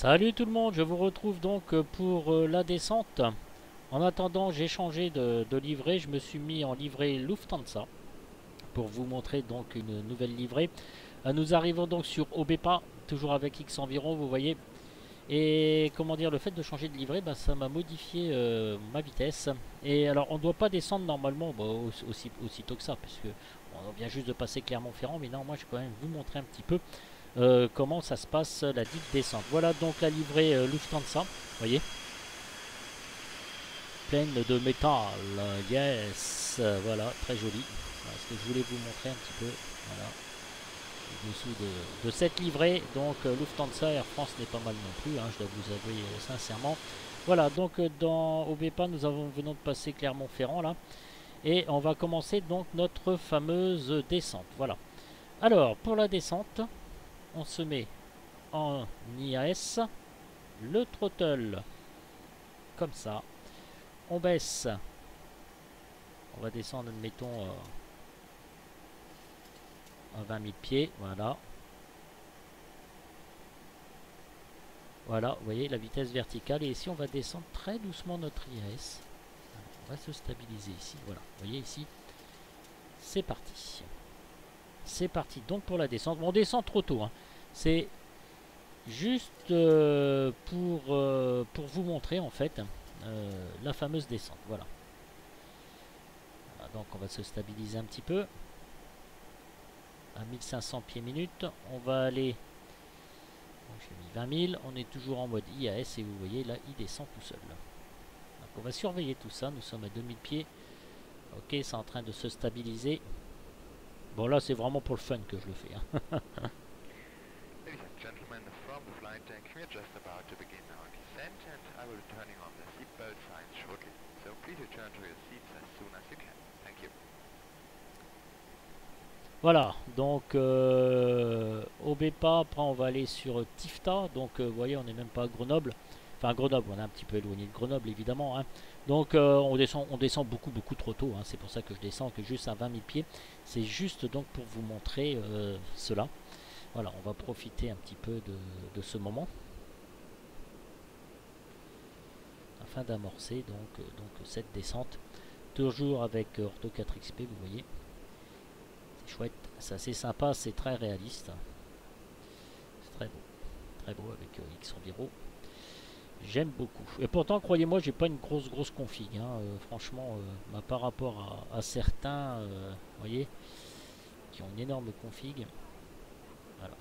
Salut tout le monde, je vous retrouve donc pour la descente. En attendant, j'ai changé de livret, je me suis mis en livret Lufthansa pour vous montrer donc une nouvelle livrée. Nous arrivons donc sur Obepa, toujours avec X environ, vous voyez. Et comment dire, le fait de changer de livret, bah, ça m'a modifié ma vitesse. Et alors, on ne doit pas descendre normalement bah, aussitôt que ça, puisque on vient juste de passer Clermont-Ferrand, mais non, moi je vais quand même vous montrer un petit peu comment ça se passe la dite descente. Voilà donc la livrée Lufthansa, vous voyez, pleine de métal, yes, voilà, très joli. Voilà ce que je voulais vous montrer un petit peu, voilà, dessous de cette livrée. Donc Lufthansa, Air France n'est pas mal non plus, hein, je dois vous avouer sincèrement. Voilà, donc dans Obepa, venons de passer Clermont-Ferrand là, et on va commencer donc notre fameuse descente. Voilà. Alors, pour la descente, on se met en IAS, le throttle comme ça, on baisse, on va descendre admettons à 20 000 pieds, voilà, voilà, vous voyez la vitesse verticale. Et ici on va descendre très doucement notre IAS, on va se stabiliser ici, voilà, vous voyez ici, c'est parti. C'est parti donc pour la descente. Bon, on descend trop tôt, hein. C'est juste pour vous montrer en fait la fameuse descente, voilà. Donc on va se stabiliser un petit peu à 1500 pieds minutes. On va aller, j'ai mis 20 000, on est toujours en mode IAS et vous voyez là il descend tout seul. Donc on va surveiller tout ça, nous sommes à 2000 pieds. Ok, c'est en train de se stabiliser. Bon là c'est vraiment pour le fun que je le fais, hein. Ladies and gentlemen, from the flight deck, we are just about to begin our descent and I will be turning on the seatbelt signs shortly. So please return to your seats as soon as you can. Thank you. Voilà, donc au BEPA, après on va aller sur Tifta. Donc vous voyez, on n'est même pas à Grenoble. Enfin Grenoble, on est un petit peu éloigné de Grenoble évidemment, hein. Donc on descend beaucoup trop tôt, hein. C'est pour ça que je descends que juste à 20 000 pieds. C'est juste donc pour vous montrer cela. Voilà, on va profiter un petit peu de ce moment afin d'amorcer donc cette descente. Toujours avec Ortho 4XP, vous voyez. C'est chouette, c'est assez sympa, c'est très réaliste. C'est très beau avec X environ. J'aime beaucoup. Et pourtant, croyez-moi, j'ai pas une grosse config, hein. Franchement, bah, par rapport à certains, vous voyez, qui ont une énorme config. Voilà.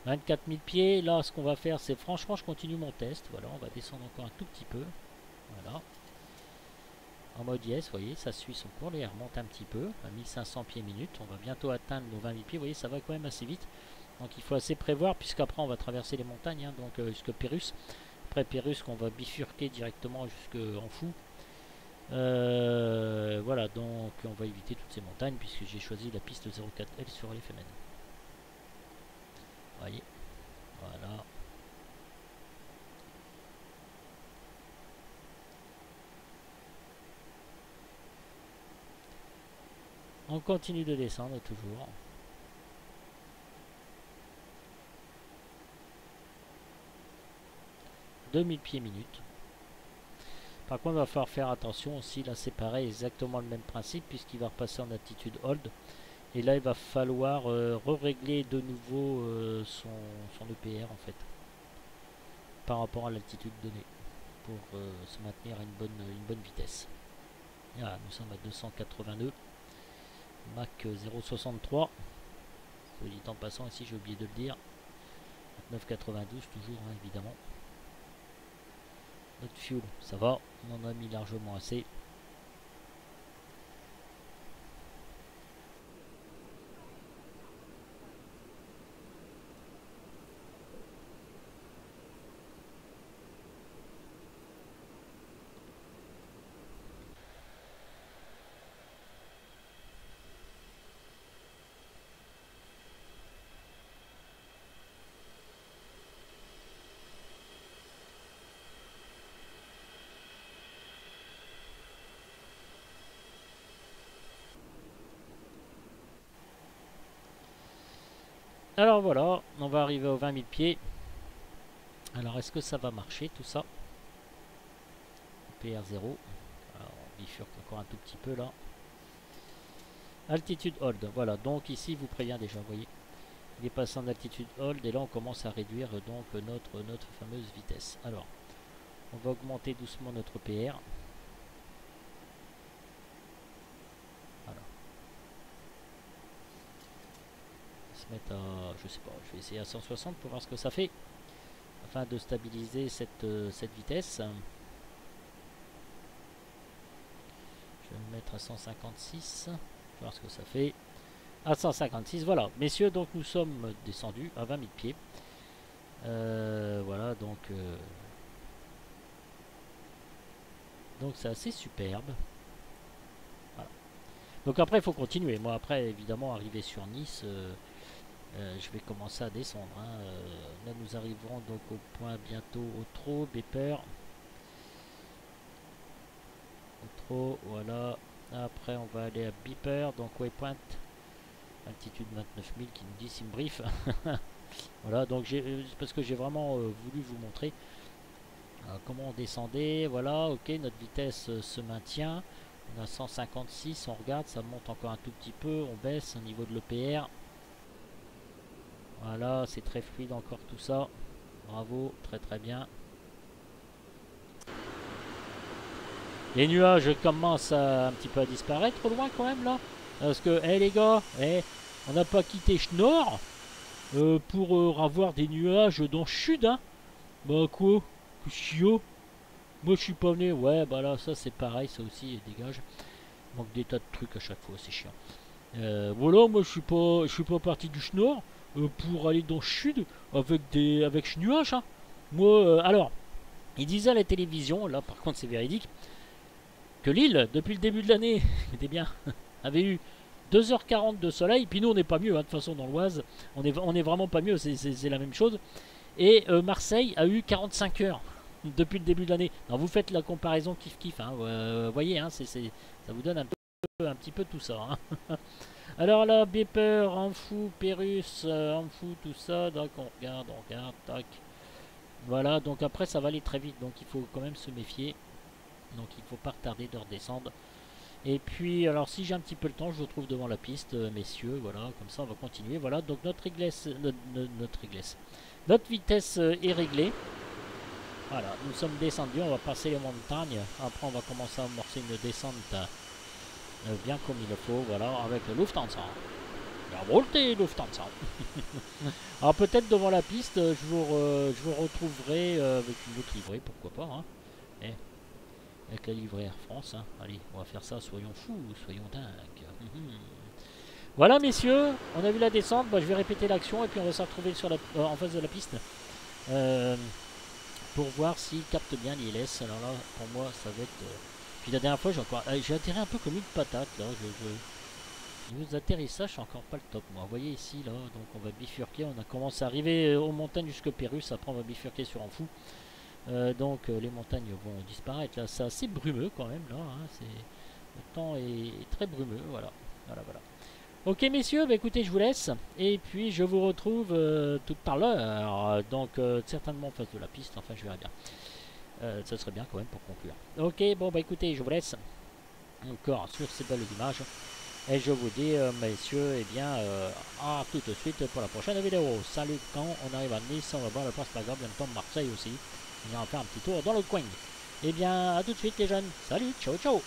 24 000 pieds. Là, ce qu'on va faire, c'est franchement, je continue mon test. Voilà, on va descendre encore un tout petit peu. Voilà. En mode yes, vous voyez, ça suit son cours. Là, il remonte un petit peu à 1500 pieds minutes. On va bientôt atteindre nos 20 000 pieds. Vous voyez, ça va quand même assez vite. Donc il faut assez prévoir, puisqu'après on va traverser les montagnes, hein, donc jusque Pérus. Après Pérus, qu'on va bifurquer directement jusqu'en Fou. Voilà, donc on va éviter toutes ces montagnes, puisque j'ai choisi la piste 04L sur les FMN. Vous voyez, voilà. On continue de descendre toujours. « 2000 pieds minutes. Par contre, il va falloir faire attention aussi. Là, c'est pareil, exactement le même principe, puisqu'il va repasser en attitude hold. Et là, il va falloir re-régler de nouveau son EPR, en fait, par rapport à l'altitude donnée, pour se maintenir à une bonne vitesse. Voilà, nous sommes à 282. Mach 0,63. Soit dit en passant, ici, j'ai oublié de le dire. 9,92 toujours, hein, évidemment. Notre fuel, ça va, on en a mis largement assez. Alors voilà, on va arriver aux 20 000 pieds. Alors est-ce que ça va marcher tout ça? PR0. Alors on bifurque encore un tout petit peu là. Altitude hold, voilà, donc ici vous prévient déjà, vous voyez. Il est passé en altitude hold et là on commence à réduire donc notre fameuse vitesse. Alors, on va augmenter doucement notre PR. Voilà. On va se mettre à, je sais pas, je vais essayer à 160 pour voir ce que ça fait. Afin de stabiliser cette vitesse. Je vais me mettre à 156. Voir ce que ça fait. À 156, voilà. Messieurs, donc nous sommes descendus à 20 000 pieds. Voilà, donc c'est assez superbe. Voilà. Donc après, il faut continuer. Moi, après, évidemment, arriver sur Nice, je vais commencer à descendre. Hein. Là, nous arriverons donc au point bientôt au Trot, Beeper. Au Trot, voilà. Après, on va aller à Beeper, donc Waypoint. Altitude 29 000 qui nous dit Simbrief. Voilà, donc parce que j'ai vraiment voulu vous montrer comment on descendait. Voilà, ok, notre vitesse se maintient. On a 156, on regarde, ça monte encore un tout petit peu. On baisse au niveau de l'EPR. Voilà, c'est très fluide encore tout ça. Bravo, très très bien. Les nuages commencent un petit peu à disparaître au loin quand même là. Parce que, les gars, on n'a pas quitté Schnorr pour avoir des nuages dans le sud, hein. Bah quoi? Que chiot. Moi je suis pas venu. Ouais, bah là, ça c'est pareil, ça aussi, dégage. Il manque des tas de trucs à chaque fois, c'est chiant. Voilà, moi je suis pas parti du Schnorr pour aller dans le sud avec nuages, hein. Moi, alors, il disait à la télévision, là par contre c'est véridique, que l'île, depuis le début de l'année, était bien, avait eu 2h40 de soleil, puis nous on n'est pas mieux, hein, de toute façon dans l'Oise, on est vraiment pas mieux, c'est la même chose. Et Marseille a eu 45 heures depuis le début de l'année. Vous faites la comparaison kiff-kiff, hein, voyez, hein, ça vous donne un petit peu tout ça. Hein. Alors là, Beeper, Anfou, Pérus, Anfou, tout ça, donc on regarde, tac. Voilà, donc après ça va aller très vite, donc il faut quand même se méfier. Donc il ne faut pas retarder de redescendre. Et puis, alors si j'ai un petit peu le temps, je vous retrouve devant la piste, messieurs, voilà, comme ça on va continuer. Voilà, donc notre vitesse est réglée. Voilà, nous sommes descendus, on va passer les montagnes. Après on va commencer à amorcer une descente bien comme il le faut, voilà, avec le Lufthansa. La volée Lufthansa. Alors peut-être devant la piste, je vous retrouverai avec une autre livrée, pourquoi pas, hein. Avec la livrée Air France, hein. Allez, on va faire ça, soyons fous, soyons dingues. Voilà messieurs, on a vu la descente, je vais répéter l'action et puis on va se retrouver sur en face de la piste. Pour voir s'il capte bien l'ILS. Alors là, pour moi, ça va être... Puis la dernière fois, j'ai atterri un peu comme une patate, là. Niveau d'atterrissage, c'est encore pas le top, moi. Vous voyez ici, là, donc on va bifurquer. On a commencé à arriver aux montagnes jusqu'au Pérus. Après, on va bifurquer sur Anfou. Donc, les montagnes vont disparaître. Là, c'est assez brumeux, quand même, là. Hein. Le temps est très brumeux, voilà. Voilà. Ok messieurs, écoutez, je vous laisse. Et puis je vous retrouve tout à l'heure. Donc certainement en face de la piste, enfin je verrai bien. Ça serait bien quand même pour conclure. Ok, bon écoutez, je vous laisse encore sur ces belles images. Et je vous dis messieurs, à tout de suite pour la prochaine vidéo. Salut, quand on arrive à Nice, on va voir le Place Lagarde, bientôt Marseille aussi. On ira faire un petit tour dans le coin. À tout de suite les jeunes. Salut, ciao ciao.